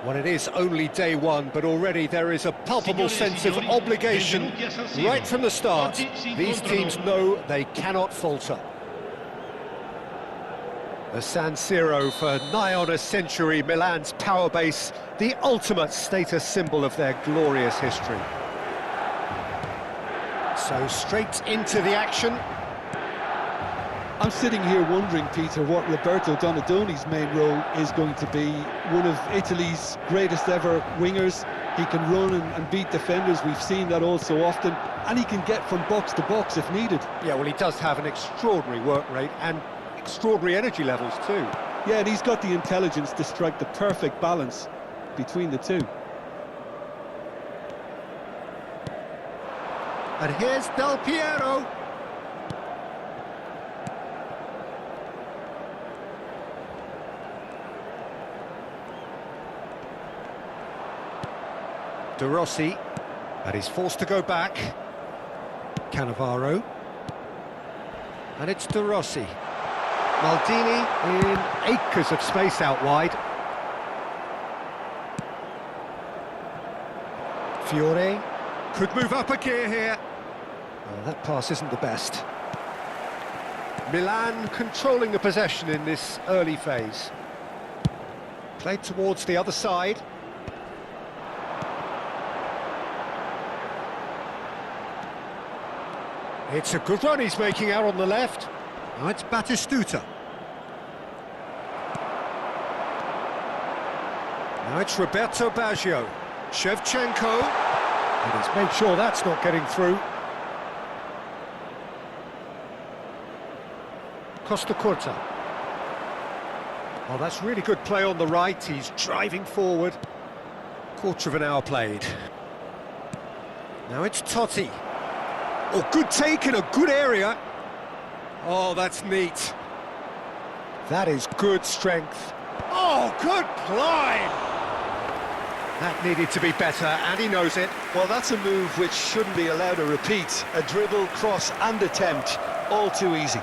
Well, it is only day one, but already there is a palpable sense of obligation right from the start. These teams know they cannot falter. The San Siro for nigh on a century, Milan's power base, the ultimate status symbol of their glorious history. So straight into the action. I'm sitting here wondering, Peter, what Roberto Donadoni's main role is going to be. One of Italy's greatest ever wingers. He can run and beat defenders, we've seen that all so often, and he can get from box to box if needed. Yeah, well, he does have an extraordinary work rate and extraordinary energy levels too. Yeah, and he's got the intelligence to strike the perfect balance between the two. And here's Del Piero. De Rossi, and he's forced to go back. Cannavaro, and it's De Rossi. Maldini in acres of space out wide. Fiore could move up a gear here. Oh, that pass isn't the best. Milan controlling the possession in this early phase. Played towards the other side. It's a good run he's making out on the left. Now it's Batistuta. Now it's Roberto Baggio. Shevchenko. And he's made sure that's not getting through. Costa Curta. Oh, that's really good play on the right. He's driving forward. Quarter of an hour played. Now it's Totti. Oh, good take in a good area. Oh, that's neat. That is good strength. Oh, good climb! That needed to be better, and he knows it. Well, that's a move which shouldn't be allowed to repeat. A dribble, cross and attempt, all too easy.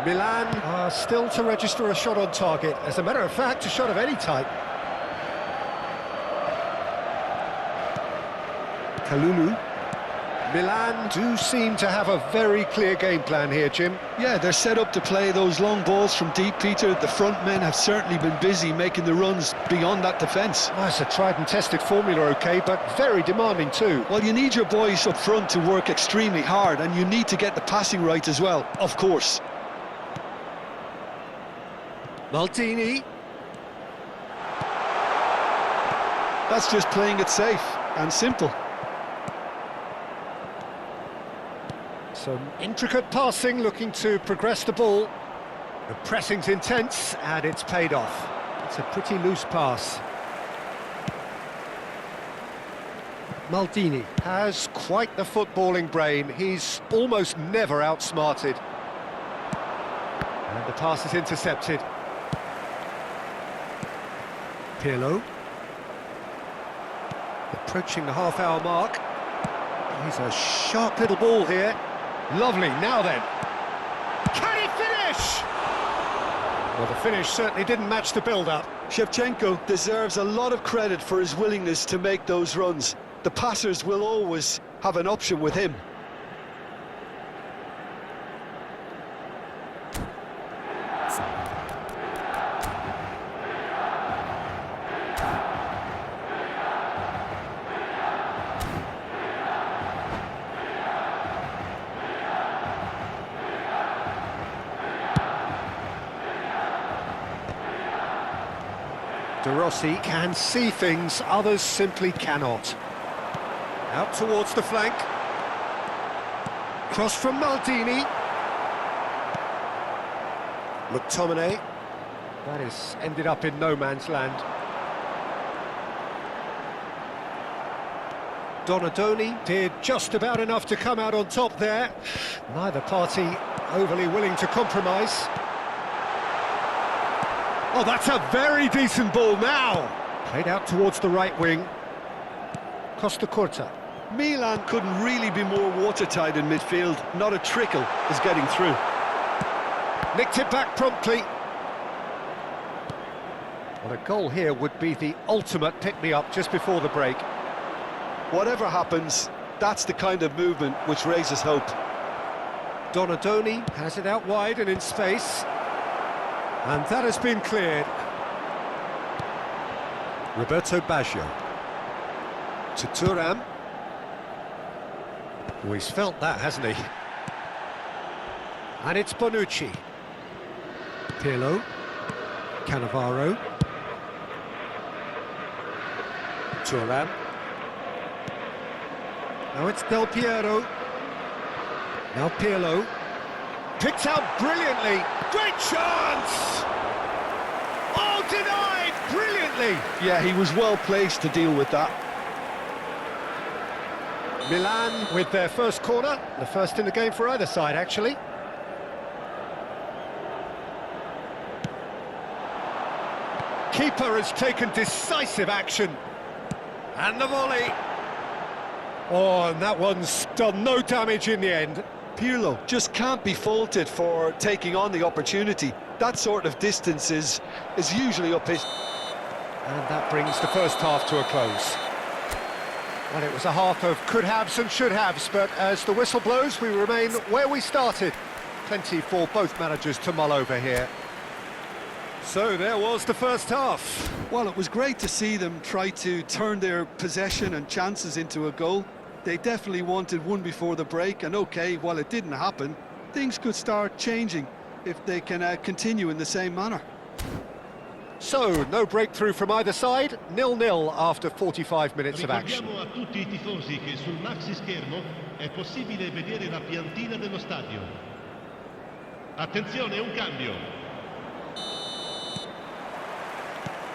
Milan are still to register a shot on target. As a matter of fact, a shot of any type. Kalulu. Milan do seem to have a very clear game plan here, Jim. Yeah, they're set up to play those long balls from deep, Peter. The front men have certainly been busy making the runs beyond that defence. Oh, it's a tried and tested formula, OK, but very demanding too. Well, you need your boys up front to work extremely hard, and you need to get the passing right as well, of course. Maldini. That's just playing it safe and simple. Some intricate passing, looking to progress the ball. The pressing's intense, and it's paid off. It's a pretty loose pass. Maldini has quite the footballing brain. He's almost never outsmarted. And the pass is intercepted. Pirlo. Approaching the half-hour mark. He's a sharp little ball here. Lovely, now then. Can he finish? Well, the finish certainly didn't match the build-up. Shevchenko deserves a lot of credit for his willingness to make those runs. The passers will always have an option with him. De Rossi can see things others simply cannot. Out towards the flank. Cross from Maldini. McTominay. That has ended up in no man's land. Donadoni did just about enough to come out on top there. Neither party overly willing to compromise. Oh, that's a very decent ball now. Played out towards the right wing. Costa Curta. Milan couldn't really be more watertight in midfield. Not a trickle is getting through. Nicked it back promptly. Well, a goal here would be the ultimate pick-me-up just before the break. Whatever happens, that's the kind of movement which raises hope. Donadoni has it out wide and in space. And that has been cleared. Roberto Baggio. To Thuram. Oh, he's felt that, hasn't he? And it's Bonucci. Pirlo. Cannavaro. Thuram. Now it's Del Piero. Now Pirlo. Picked out brilliantly. Great chance! Oh, denied brilliantly! Yeah, he was well placed to deal with that. Milan with their first corner. The first in the game for either side, actually. Keeper has taken decisive action. And the volley. Oh, and that one's done no damage in the end. Pirlo just can't be faulted for taking on the opportunity. That sort of distance is usually up his... And that brings the first half to a close. Well, it was a half of could-haves and should-haves, but as the whistle blows, we remain where we started. Plenty for both managers to mull over here. So there was the first half. Well, it was great to see them try to turn their possession and chances into a goal. They definitely wanted one before the break, and okay, while it didn't happen, things could start changing if they can continue in the same manner. So, no breakthrough from either side, 0-0 after 45 minutes of action. Ricordiamo a tutti I tifosi che sul maxi schermo è possibile vedere la piantina dello stadio. Attenzione, un cambio.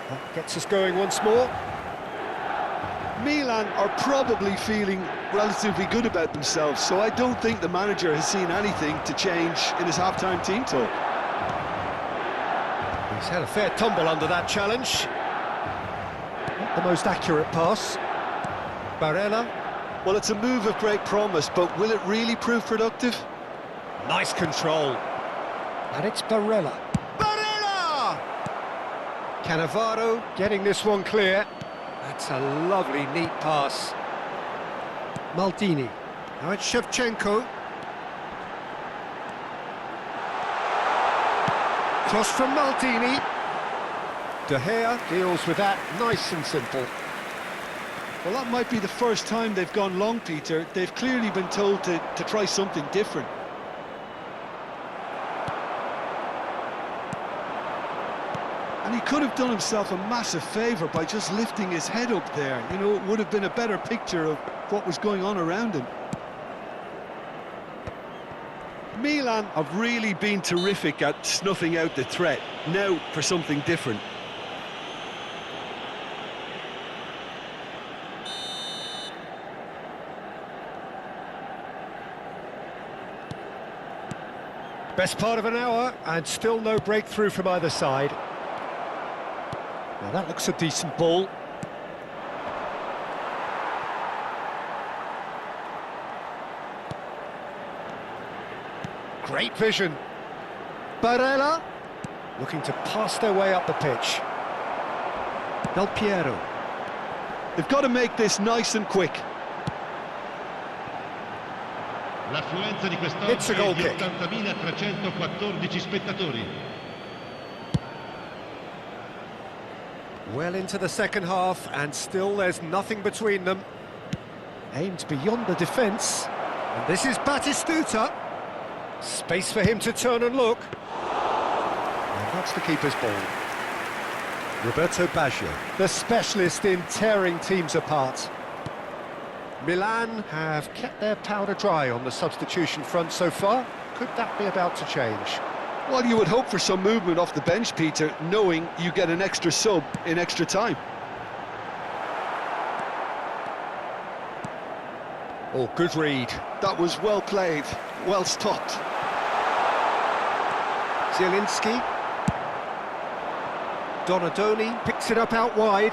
That gets us going once more. Milan are probably feeling relatively good about themselves, so I don't think the manager has seen anything to change in his half-time team talk. He's had a fair tumble under that challenge. Not the most accurate pass. Barella. Well, it's a move of great promise, but will it really prove productive? Nice control. And it's Barella. Barella! Cannavaro getting this one clear. That's a lovely, neat pass. Maldini. Now it's Shevchenko. Cross from Maldini. De Gea deals with that nice and simple. Well, that might be the first time they've gone long, Peter. They've clearly been told to try something different. And he could have done himself a massive favour by just lifting his head up there. You know, it would have been a better picture of what was going on around him. Milan have really been terrific at snuffing out the threat. Now for something different. Best part of an hour, and still no breakthrough from either side. Now that looks a decent ball. Great vision. Barella looking to pass their way up the pitch. Del Piero. They've got to make this nice and quick. L'affluenza di It's a goal quest'oggi è kick. di 80.314 spettatori. Well into the second half, and still there's nothing between them. Aimed beyond the defence. And this is Batistuta. Space for him to turn and look. And that's the keeper's ball. Roberto Baggio, the specialist in tearing teams apart. Milan have kept their powder dry on the substitution front so far. Could that be about to change? Well, you would hope for some movement off the bench, Peter, knowing you get an extra sub in extra time. Oh, good read. That was well played, well stopped. Zielinski. Donadoni picks it up out wide.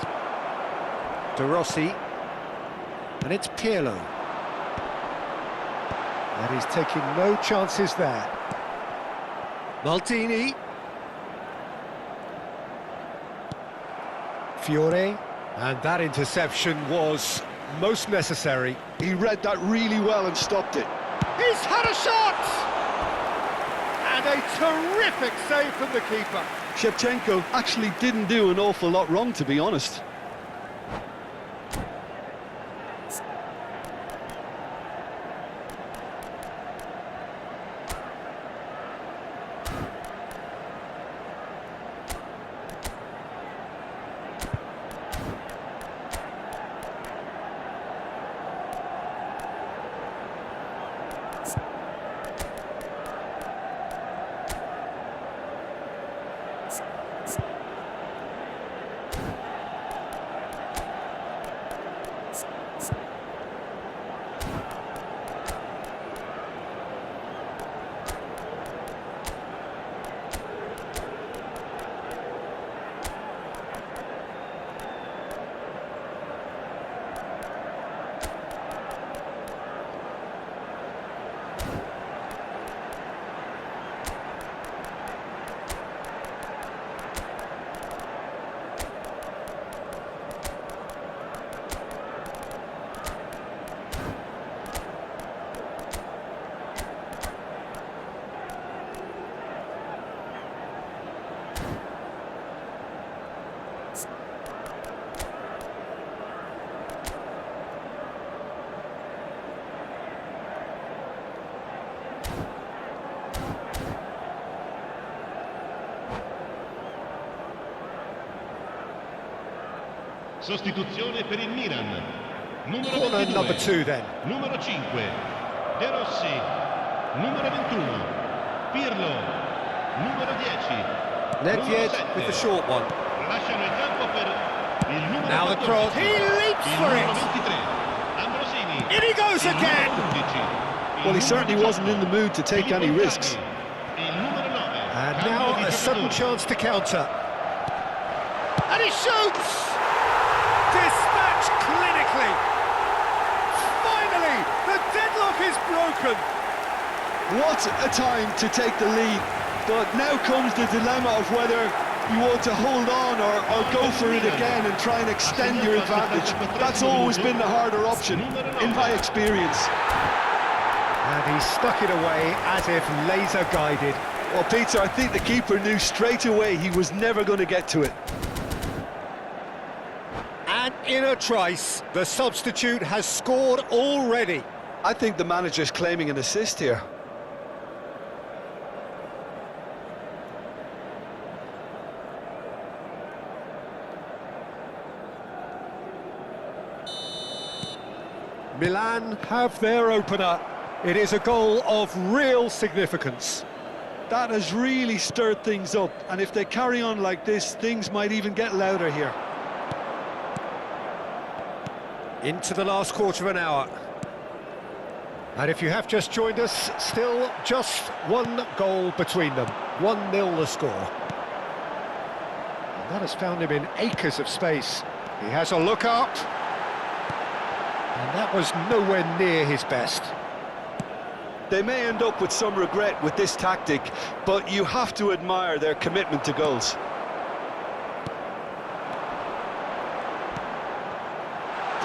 De Rossi. And it's Pirlo. And he's taking no chances there. Maldini. Fiore, and that interception was most necessary. He read that really well and stopped it. He's had a shot! And a terrific save from the keeper. Shevchenko actually didn't do an awful lot wrong, to be honest. Sostituzione per il Milan. Numero Corner 22. number 2 then. Numero 5. De Rossi. Numero 21. Pirlo. Numero 10. Nedved with the short one. Lasciano il campo per il numero Now the 14. cross. He leaps Il for numero it. 23. Ambrosini. In he goes Il numero again. 11. Well, he certainly wasn't in the mood to take any risks. Il numero 9. And Cambio now di a sudden giocatori. chance to counter. And he shoots! Dispatched clinically. Finally, the deadlock is broken. What a time to take the lead. But now comes the dilemma of whether you want to hold on or go for it again and try and extend your advantage. That's always been the harder option, in my experience. And he stuck it away as if laser guided. Well, Peter, I think the keeper knew straight away he was never going to get to it. And in a trice, the substitute has scored already. I think the manager's claiming an assist here. Milan have their opener. It is a goal of real significance. That has really stirred things up, and if they carry on like this, things might even get louder here. Into the last quarter of an hour. And if you have just joined us, still just one goal between them. 1-0 the score. And that has found him in acres of space. He has a look up. And that was nowhere near his best. They may end up with some regret with this tactic, but you have to admire their commitment to goals.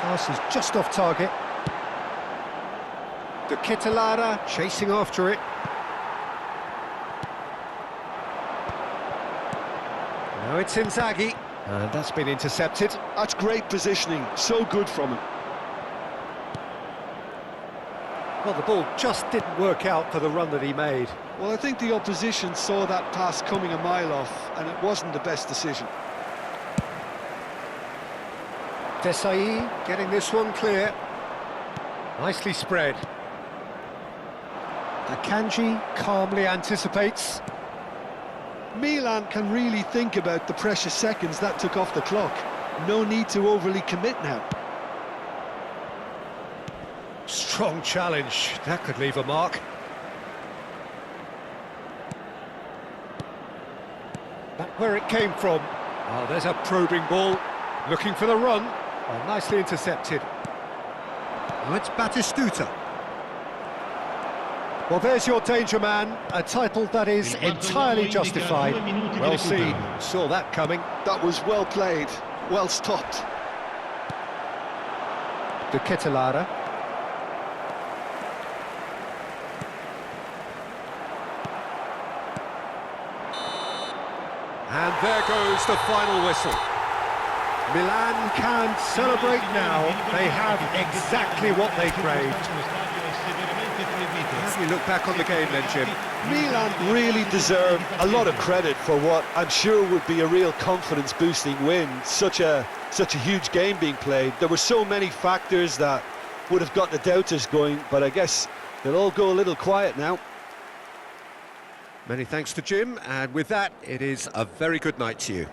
Pass is just off target. De Ketelaere chasing after it. Now it's Inzaghi, and that's been intercepted. That's great positioning, so good from him. Well, the ball just didn't work out for the run that he made. Well, I think the opposition saw that pass coming a mile off, and it wasn't the best decision. Desai getting this one clear. Nicely spread. Akanji calmly anticipates. Milan can really think about the precious seconds that took off the clock. No need to overly commit now. Strong challenge. That could leave a mark. Back where it came from. Oh, there's a probing ball. Looking for the run. Oh, nicely intercepted. Now it's Batistuta. Well, there's your danger man. A title that is entirely justified. Well seen. Saw that coming. That was well played. well stopped. De Ketelaere. And there goes the final whistle. Milan can celebrate now. They have exactly what they craved. As we look back on the game then, Jim. Milan really deserve a lot of credit for what I'm sure would be a real confidence-boosting win. Such a huge game being played. There were so many factors that would have got the doubters going, but I guess they'll all go a little quiet now. Many thanks to Jim, and with that, it is a very good night to you.